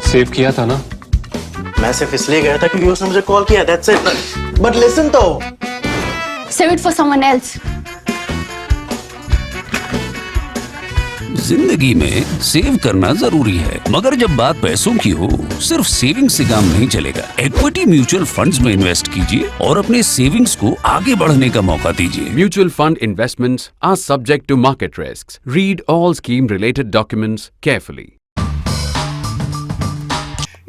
Save किया था ना? मैं सिर्फ इसलिए गया था क्योंकि उसने मुझे कॉल किया, that's it. But listen though. Save it for someone else. जिंदगी में सेव करना जरूरी है, मगर जब बात पैसों की हो, सिर्फ सेविंग से काम नहीं चलेगा। इक्विटी म्यूचुअल फंड्स में इन्वेस्ट कीजिए और अपने सेविंग्स को आगे बढ़ने का मौका दीजिए। Mutual fund investments are subject to market risks. Read all scheme-related documents carefully.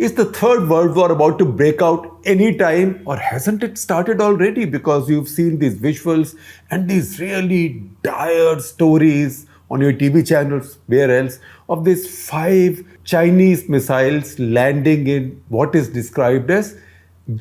Is the third world war about to break out any time, or hasn't it started already? Because you've seen these visuals and these really dire stories on your TV channels, where else, of these 5 Chinese missiles landing in what is described as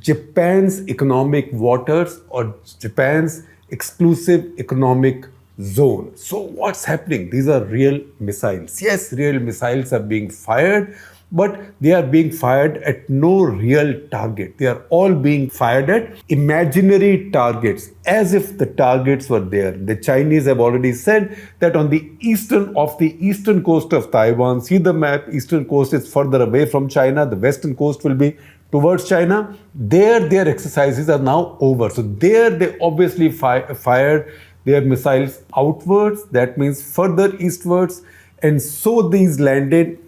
Japan's economic waters or Japan's exclusive economic zone. So what's happening? These are real missiles. Yes, real missiles are being fired, but they are being fired at no real target. They are all being fired at imaginary targets, as if the targets were there. The Chinese have already said that on the eastern coast of Taiwan, see the map, eastern coast is further away from China, the western coast will be towards China. There, their exercises are now over. So there, they obviously fired their missiles outwards, that means further eastwards, and so these landed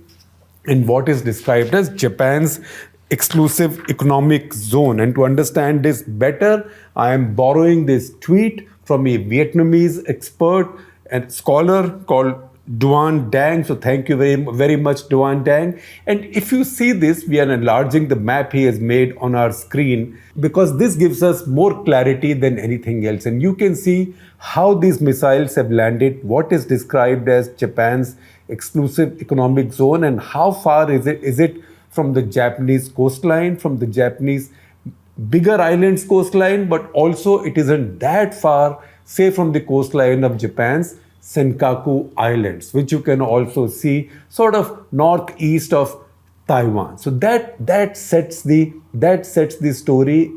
in what is described as Japan's exclusive economic zone. And to understand this better, I am borrowing this tweet from a Vietnamese expert and scholar called Duan Dang. So thank you very much, Duan Dang. And if you see this, we are enlarging the map he has made on our screen because this gives us more clarity than anything else. And you can see how these missiles have landed, what is described as Japan's exclusive economic zone, and how far is it from the Japanese coastline, from the Japanese bigger islands coastline, but also it isn't that far, say, from the coastline of Japan's Senkaku Islands, which you can also see sort of northeast of Taiwan. So that sets the story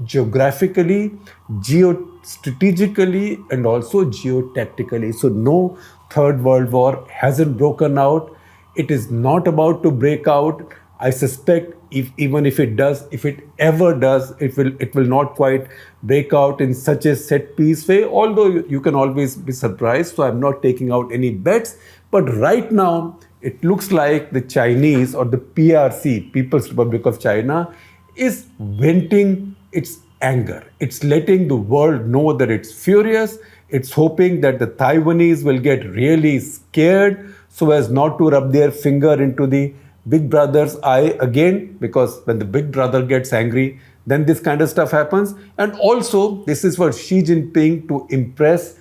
geographically, geostrategically, and also geotactically. So no Third World War hasn't broken out. It is not about to break out. I suspect even if it does, if it ever does, it will not quite break out in such a set piece way, although you can always be surprised. So I'm not taking out any bets. But right now, it looks like the Chinese, or the PRC, People's Republic of China, is venting its anger. It's letting the world know that it's furious. It's hoping that the Taiwanese will get really scared so as not to rub their finger into the big brother's eye again, because when the big brother gets angry, then this kind of stuff happens. And also, this is for Xi Jinping to impress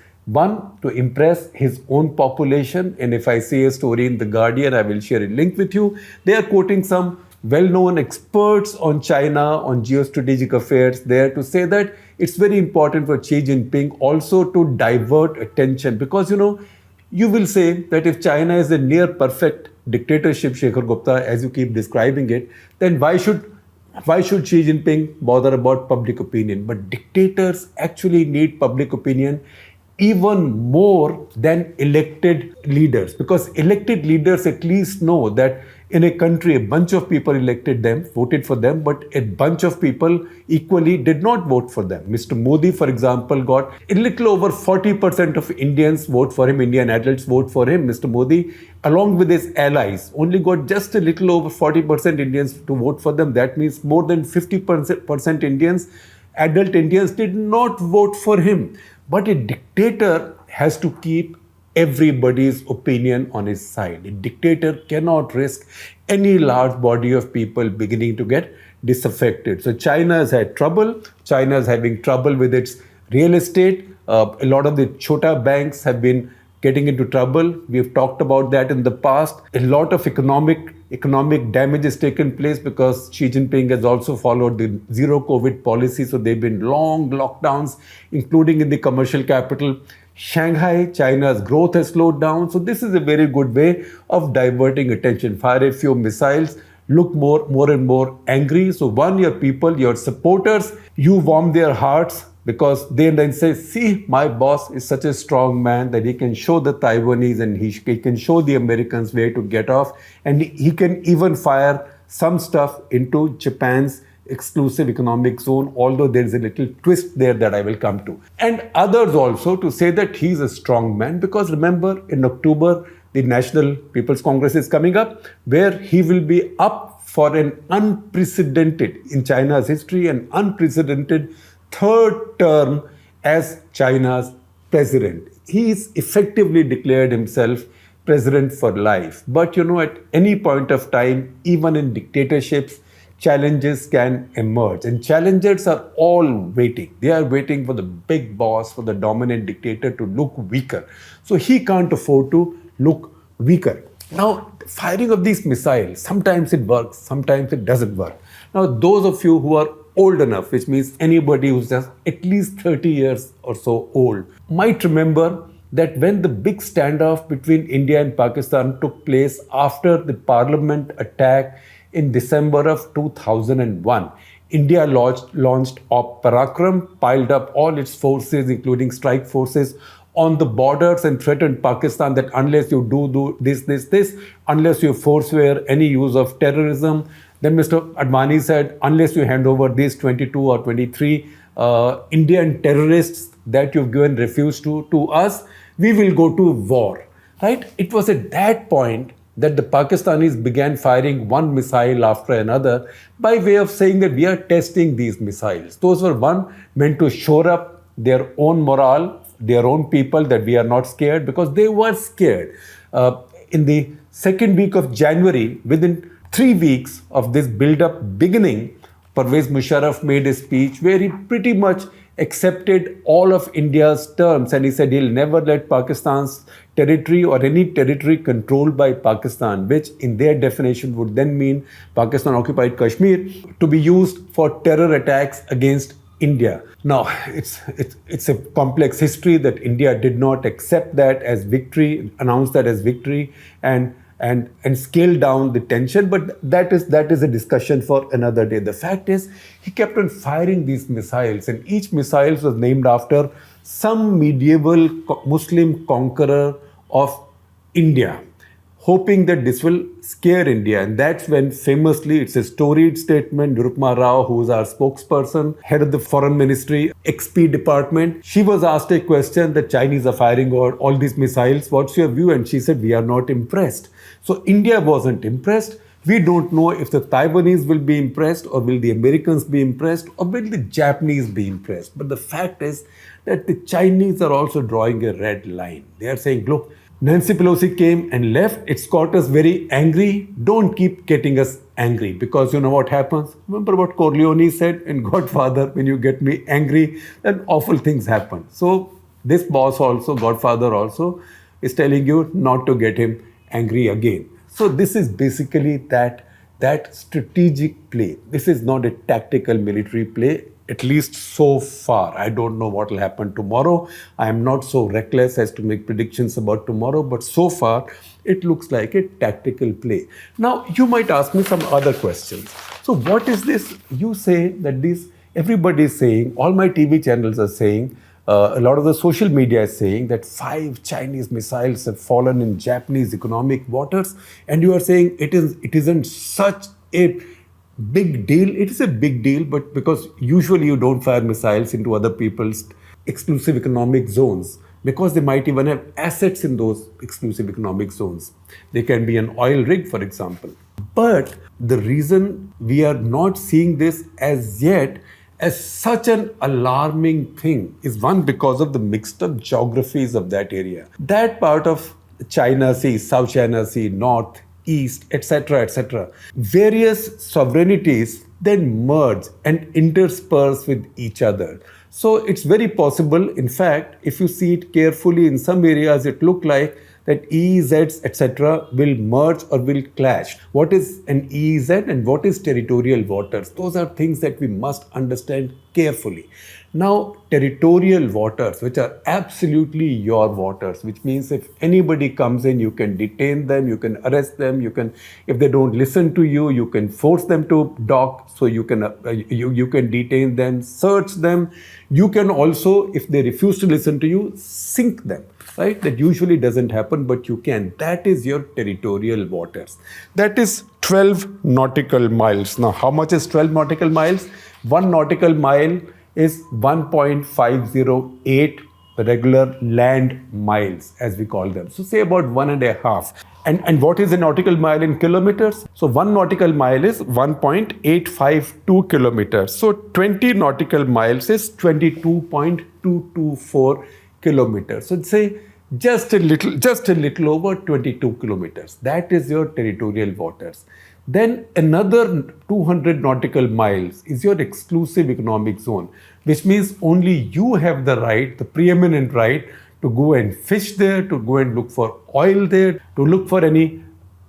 his own population. And if I see a story in The Guardian, I will share a link with you. They are quoting some well-known experts on China, on geostrategic affairs there, to say that it's very important for Xi Jinping also to divert attention. Because, you will say that if China is a near perfect dictatorship, Shekhar Gupta, as you keep describing it, then why should Xi Jinping bother about public opinion? But dictators actually need public opinion even more than elected leaders, because elected leaders at least know that in a country, a bunch of people elected them, voted for them, but a bunch of people equally did not vote for them. Mr. Modi, for example, got a little over 40% of Indians vote for him, Indian adults vote for him. Mr. Modi, along with his allies, only got just a little over 40% Indians to vote for them. That means more than 50% Indians, adult Indians, did not vote for him. But a dictator has to keep everybody's opinion on his side. A dictator cannot risk any large body of people beginning to get disaffected. So China has had trouble. China is having trouble with its real estate. A lot of the chota banks have been getting into trouble. We've talked about that in the past. A lot of economic damage has taken place because Xi Jinping has also followed the zero COVID policy. So there have been long lockdowns, including in the commercial capital, Shanghai. China's growth has slowed down. So this is a very good way of diverting attention. Fire a few missiles, look more and more angry. So your people, your supporters, you warm their hearts, because they then say, see, my boss is such a strong man that he can show the Taiwanese and he can show the Americans where to get off. And he can even fire some stuff into Japan's exclusive economic zone, although there is a little twist there that I will come to. And others also to say that he's a strong man, because remember, in October, the National People's Congress is coming up, where he will be up for an unprecedented, in China's history, an unprecedented third term as China's president. He's effectively declared himself president for life. But at any point of time, even in dictatorships, challenges can emerge. And challengers are all waiting. They are waiting for the big boss, for the dominant dictator to look weaker. So he can't afford to look weaker. Now, firing of these missiles, sometimes it works, sometimes it doesn't work. Now, those of you who are old enough, which means anybody who's just at least 30 years or so old, might remember that when the big standoff between India and Pakistan took place after the parliament attack in December of 2001, India launched Op Parakram, piled up all its forces, including strike forces, on the borders and threatened Pakistan that unless you do this, unless you forswear any use of terrorism, then Mr. Advani said, unless you hand over these 22 or 23 Indian terrorists that you've given refuge to us, we will go to war. Right? It was at that point that the Pakistanis began firing one missile after another by way of saying that we are testing these missiles. Those were meant to shore up their own morale, their own people, that we are not scared, because they were scared. In the second week of January, within 3 weeks of this build-up beginning, Pervez Musharraf made a speech where he pretty much accepted all of India's terms, and he said he'll never let Pakistan's territory or any territory controlled by Pakistan, which in their definition would then mean Pakistan-occupied Kashmir, to be used for terror attacks against India. Now, it's a complex history that India did not accept that as victory, announced that as victory, and scale down the tension, but that is a discussion for another day. The fact is, he kept on firing these missiles, and each missile was named after some medieval Muslim conqueror of India, hoping that this will scare India. And that's when famously, it's a storied statement, Nirupama Rao, who is our spokesperson, head of the Foreign Ministry, XP department, she was asked a question that Chinese are firing all these missiles. What's your view? And she said, we are not impressed. So India wasn't impressed. We don't know if the Taiwanese will be impressed, or will the Americans be impressed, or will the Japanese be impressed. But the fact is that the Chinese are also drawing a red line. They are saying, look, Nancy Pelosi came and left. It's got us very angry. Don't keep getting us angry, because you know what happens. Remember what Corleone said in Godfather, when you get me angry, then awful things happen. So this boss also, Godfather also, is telling you not to get him angry again. So this is basically that strategic play. This is not a tactical military play, at least so far. I don't know what will happen tomorrow. I am not so reckless as to make predictions about tomorrow, but so far it looks like a tactical play. Now, you might ask me some other questions. So what is this? You say that everybody is saying, all my TV channels are saying, a lot of the social media is saying that 5 Chinese missiles have fallen in Japanese economic waters, and you are saying it isn't such a big deal. It is a big deal, but because usually you don't fire missiles into other people's exclusive economic zones, because they might even have assets in those exclusive economic zones. They can be an oil rig, for example. But the reason we are not seeing this as yet as such an alarming thing is, one, because of the mixed up geographies of that area. That part of China Sea, South China Sea, North, East, etc., various sovereignties then merge and intersperse with each other. So it's very possible, in fact, if you see it carefully, in some areas it look like that EEZs, etc., will merge or will clash. What is an EEZ and what is territorial waters? Those are things that we must understand carefully. Now, territorial waters, which are absolutely your waters, which means if anybody comes in, you can detain them, you can arrest them, if they don't listen to you, you can force them to dock, so you can detain them, search them. You can also, if they refuse to listen to you, sink them. Right? That usually doesn't happen, but you can. That is your territorial waters. That is 12 nautical miles. Now, how much is 12 nautical miles? 1 nautical mile is 1.508 regular land miles, as we call them. So say about 1.5. And what is a nautical mile in kilometers? So 1 nautical mile is 1.852 kilometers. So 20 nautical miles is 22.224 kilometers. So say just a little over 22 kilometers. That is your territorial waters. Then another 200 nautical miles is your exclusive economic zone, which means only you have the right, the preeminent right, to go and fish there, to go and look for oil there, to look for any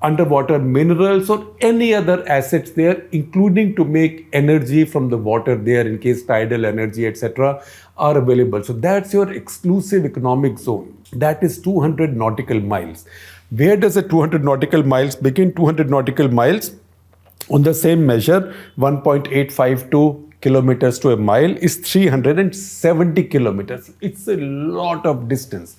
underwater minerals or any other assets there, including to make energy from the water there in case tidal energy, etc., are available. So that's your exclusive economic zone. That is 200 nautical miles. Where does the 200 nautical miles begin? 200 nautical miles on the same measure, 1.852 kilometers to a mile is 370 kilometers. It's a lot of distance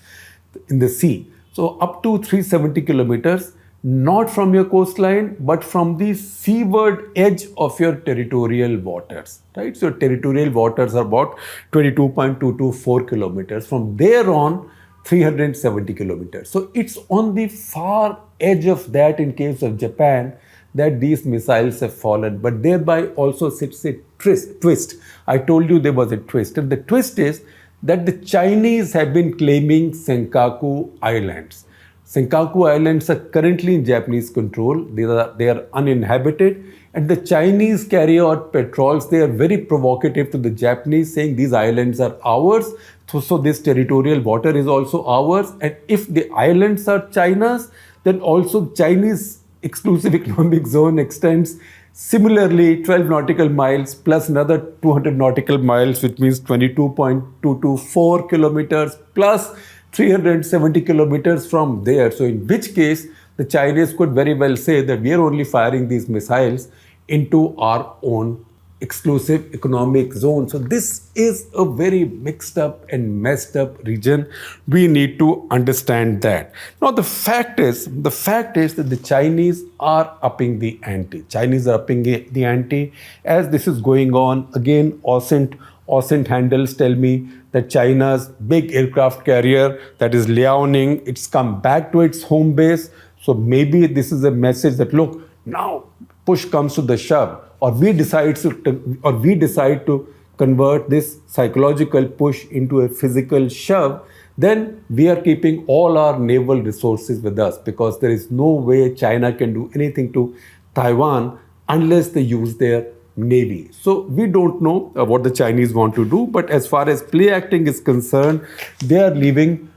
in the sea. So up to 370 kilometers, not from your coastline, but from the seaward edge of your territorial waters, right? So your territorial waters are about 22.224 kilometers. From there on, 370 kilometers. So it's on the far edge of that, in case of Japan, that these missiles have fallen. But thereby also sits a twist. I told you there was a twist. And the twist is that the Chinese have been claiming Senkaku Islands. Senkaku Islands are currently in Japanese control. They are uninhabited. And the Chinese carry out patrols. They are very provocative to the Japanese, saying these islands are ours. So this territorial water is also ours. And if the islands are China's, then also Chinese exclusive economic zone extends similarly 12 nautical miles plus another 200 nautical miles, which means 22.224 kilometers plus 370 kilometers from there. So in which case, the Chinese could very well say that we are only firing these missiles into our own exclusive economic zone. So this is a very mixed up and messed up region. We need to understand that. Now the fact is that the Chinese are upping the ante. Chinese are upping the ante as this is going on. Again, OSINT handles tell me that China's big aircraft carrier, that is Liaoning, it's come back to its home base. So maybe this is a message that, look, now push comes to the shove, or we decide to convert this psychological push into a physical shove, then we are keeping all our naval resources with us, because there is no way China can do anything to Taiwan unless they use their navy. So we don't know what the Chinese want to do, but as far as play acting is concerned, they are taking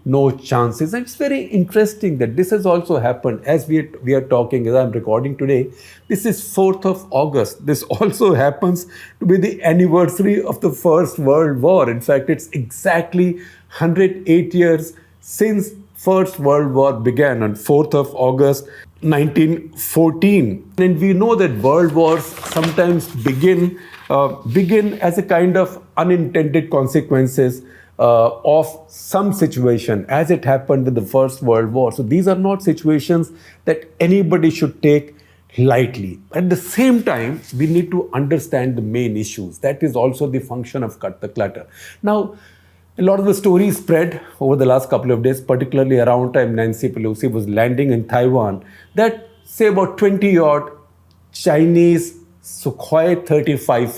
no chances. And it's very interesting that this has also happened as we are talking, as I'm recording today. This is 4th of August. This also happens to be the anniversary of the First World War. In fact, it's exactly 108 years since First World War began on 4th of August 1914. And we know that world wars sometimes begin as a kind of unintended consequences of some situation, as it happened with the First World War. So these are not situations that anybody should take lightly. At the same time, we need to understand the main issues. That is also the function of Cut the Clutter. Now, a lot of the stories spread over the last couple of days, particularly around time Nancy Pelosi was landing in Taiwan, that say about 20-odd Chinese Sukhoi 35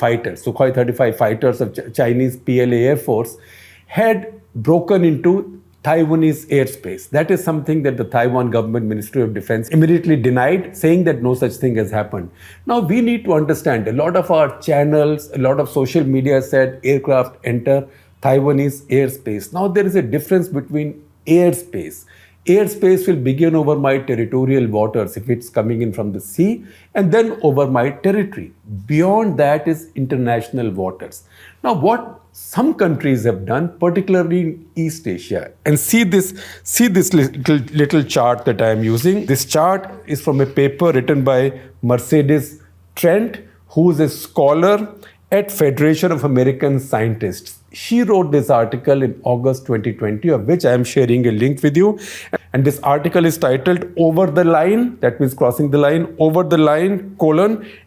fighters of Chinese PLA Air Force had broken into Taiwanese airspace. That is something that the Taiwan government Ministry of Defense immediately denied, saying that no such thing has happened. Now we need to understand, a lot of our channels, a lot of social media said aircraft enter Taiwanese airspace. Now there is a difference between airspace. airspace will begin over my territorial waters if it's coming in from the sea, and then over my territory. Beyond that is international waters. Now, what some countries have done, particularly in East Asia, and see this little chart that I am using. This chart is from a paper written by Mercedes Trent, who is a scholar at Federation of American Scientists. She wrote this article in August 2020, of which I am sharing a link with you. And this article is titled Over the Line, that means crossing the line, over the line,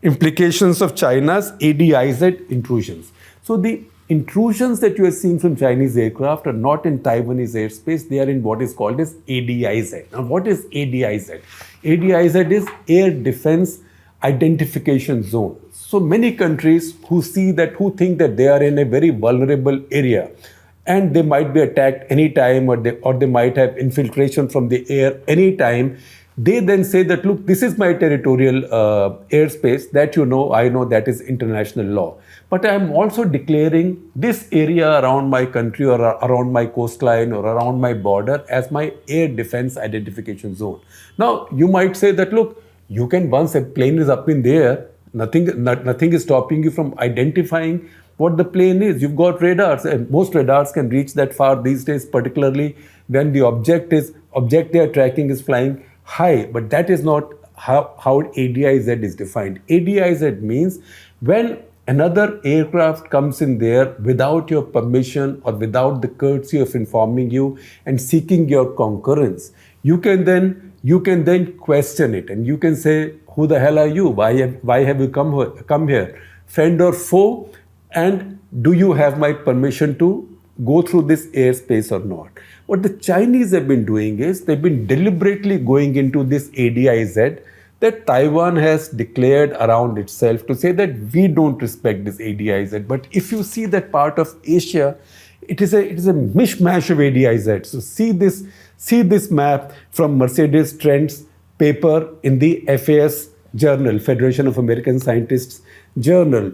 implications of China's ADIZ intrusions. So the intrusions that you are seeing from Chinese aircraft are not in Taiwanese airspace, they are in what is called as ADIZ. Now, what is ADIZ? ADIZ is Air Defense Identification Zone. So many countries who think that they are in a very vulnerable area and they might be attacked anytime, or they might have infiltration from the air anytime, they then say that, look, this is my territorial airspace, that I know that is international law. But I am also declaring this area around my country or around my coastline or around my border as my air defense identification zone. Now, you might say that, look, you can, once a plane is up in the air, nothing is stopping you from identifying what the plane is. You've got radars, and most radars can reach that far these days, particularly when the object they are tracking is flying high. But that is not how ADIZ is defined. ADIZ means when another aircraft comes in there without your permission or without the courtesy of informing you and seeking your concurrence, you can then question it, and you can say, who the hell are you? Why have you come here? Friend or foe? And do you have my permission to go through this airspace or not? What the Chinese have been doing is they've been deliberately going into this ADIZ that Taiwan has declared around itself to say that we don't respect this ADIZ. But if you see that part of Asia, it is a mishmash of ADIZ. So see this map from Mercedes Trent's paper in the FAS journal, Federation of American Scientists journal.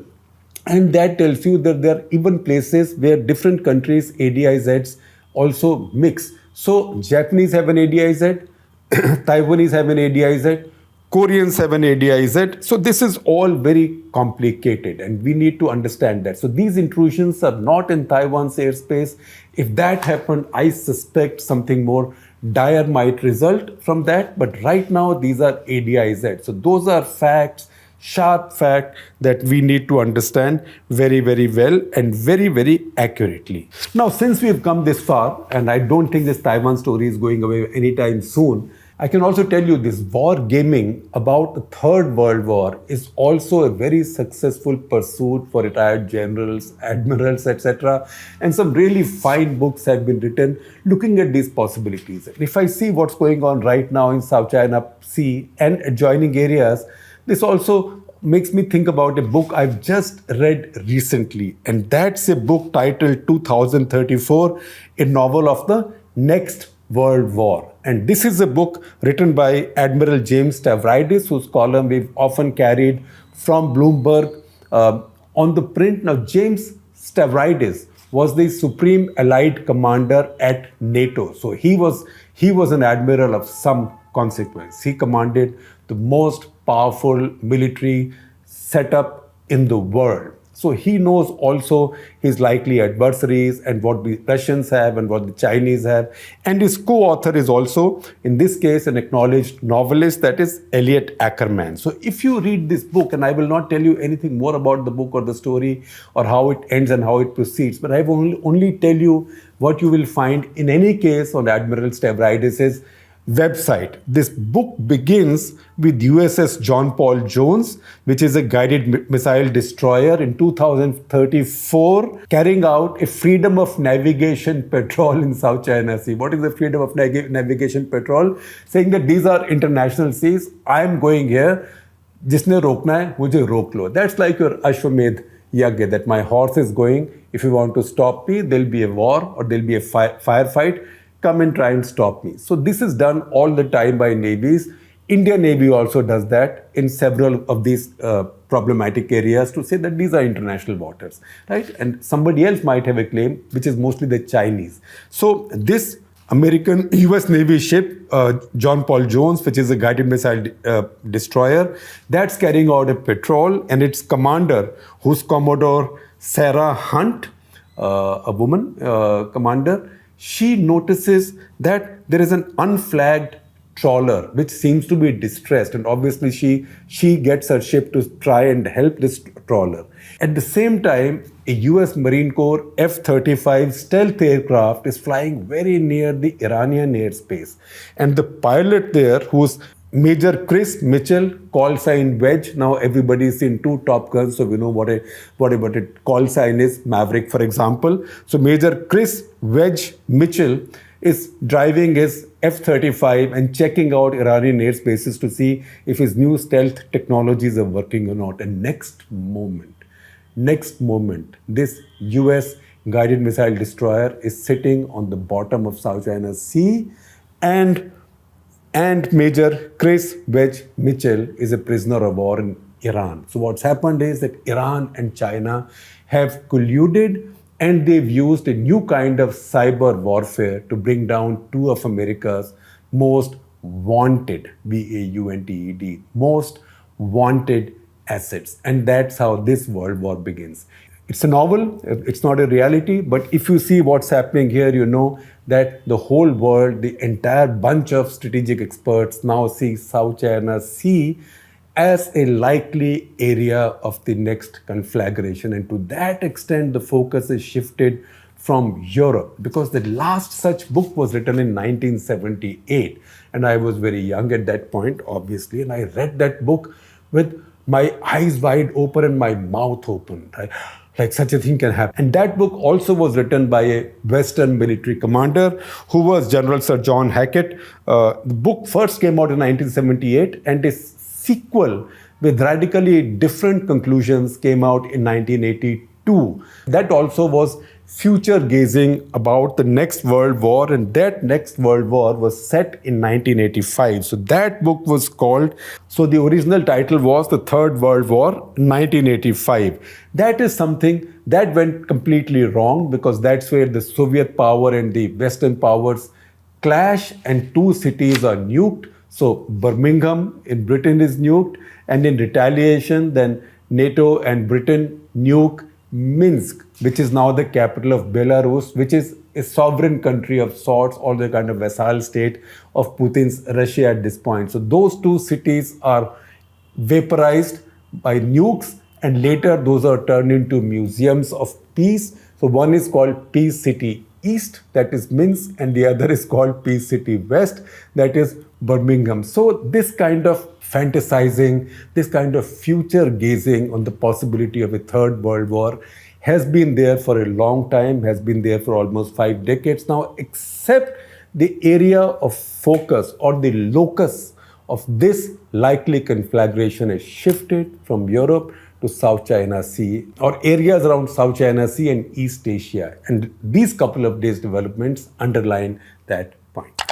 And that tells you that there are even places where different countries' ADIZs also mix. So Japanese have an ADIZ, Taiwanese have an ADIZ, Koreans have an ADIZ. So this is all very complicated, and we need to understand that. So these intrusions are not in Taiwan's airspace. If that happened, I suspect something more dire might result from that. But right now, these are ADIZ. So those are facts, sharp fact that we need to understand very, very well and very, very accurately. Now, since we've come this far, and I don't think this Taiwan story is going away anytime soon, I can also tell you this war gaming about the Third World War is also a very successful pursuit for retired generals, admirals, etc. And some really fine books have been written looking at these possibilities. If I see what's going on right now in South China Sea and adjoining areas, this also makes me think about a book I've just read recently. And that's a book titled 2034, a novel of the next World War. And this is a book written by Admiral James Stavridis, whose column we've often carried from Bloomberg on the print. Now, James Stavridis was the Supreme Allied Commander at NATO. So he was an admiral of some consequence. He commanded the most powerful military setup in the world. So he knows also his likely adversaries and what the Russians have and what the Chinese have. And his co-author is also, in this case, an acknowledged novelist, that is Elliot Ackerman. So if you read this book, and I will not tell you anything more about the book or the story or how it ends and how it proceeds, but I will only tell you what you will find in any case on Admiral Stavridis' website. This book begins with USS John Paul Jones, which is a guided missile destroyer in 2034, carrying out a freedom of navigation patrol in South China Sea. What is the freedom of navigation patrol? Saying that these are international seas. I am going here. Jisne rokna hai, mujhe rok lo. That's like your Ashwamedh Yagya, that my horse is going. If you want to stop me, there'll be a war or there'll be a firefight. Come and try and stop me. So this is done all the time by navies. Indian Navy also does that in several of these problematic areas to say that these are international waters, right? And somebody else might have a claim, which is mostly the Chinese. So this American US Navy ship, John Paul Jones, which is a guided missile destroyer, that's carrying out a patrol, and its commander, who's Commodore Sarah Hunt, a woman commander, she notices that there is an unflagged trawler which seems to be distressed, and obviously she gets her ship to try and help this trawler. At the same time, a US Marine Corps F-35 stealth aircraft is flying very near the Iranian airspace, and the pilot there, who's Major Chris Mitchell, call sign Wedge. Now everybody's seen two Top Guns, so we know what a call sign is, Maverick, for example. So Major Chris Wedge Mitchell is driving his F-35 and checking out Iranian airspaces to see if his new stealth technologies are working or not. And next moment, this US guided missile destroyer is sitting on the bottom of South China Sea, and Major Chris Wedge Mitchell is a prisoner of war in Iran. So what's happened is that Iran and China have colluded, and they've used a new kind of cyber warfare to bring down two of America's most wanted, WAUNTED, most wanted assets. And that's how this world war begins. It's a novel, it's not a reality, but if you see what's happening here, you know that the whole world, the entire bunch of strategic experts now see South China Sea as a likely area of the next conflagration. And to that extent, the focus is shifted from Europe, because the last such book was written in 1978. And I was very young at that point, obviously, and I read that book with my eyes wide open and my mouth open, right? Like such a thing can happen. And that book also was written by a Western military commander who was General Sir John Hackett. The book first came out in 1978, and a sequel with radically different conclusions came out in 1982. That also was future gazing about the next world war, and that next world war was set in 1985. So that book was called, so the original title was The Third World War, 1985. That is something that went completely wrong, because that's where the Soviet power and the Western powers clash and two cities are nuked. So Birmingham in Britain is nuked, and in retaliation, then NATO and Britain nuke Minsk, which is now the capital of Belarus, which is a sovereign country of sorts, or the kind of vassal state of Putin's Russia at this point. So those two cities are vaporized by nukes, and later those are turned into museums of peace. So one is called Peace City East, that is Minsk, and the other is called Peace City West, that is Birmingham. So this kind of fantasizing, this kind of future gazing on the possibility of a third world war has been there for a long time, has been there for almost 5 decades now, except the area of focus or the locus of this likely conflagration has shifted from Europe to South China Sea, or areas around South China Sea and East Asia. And these couple of days developments underline that point.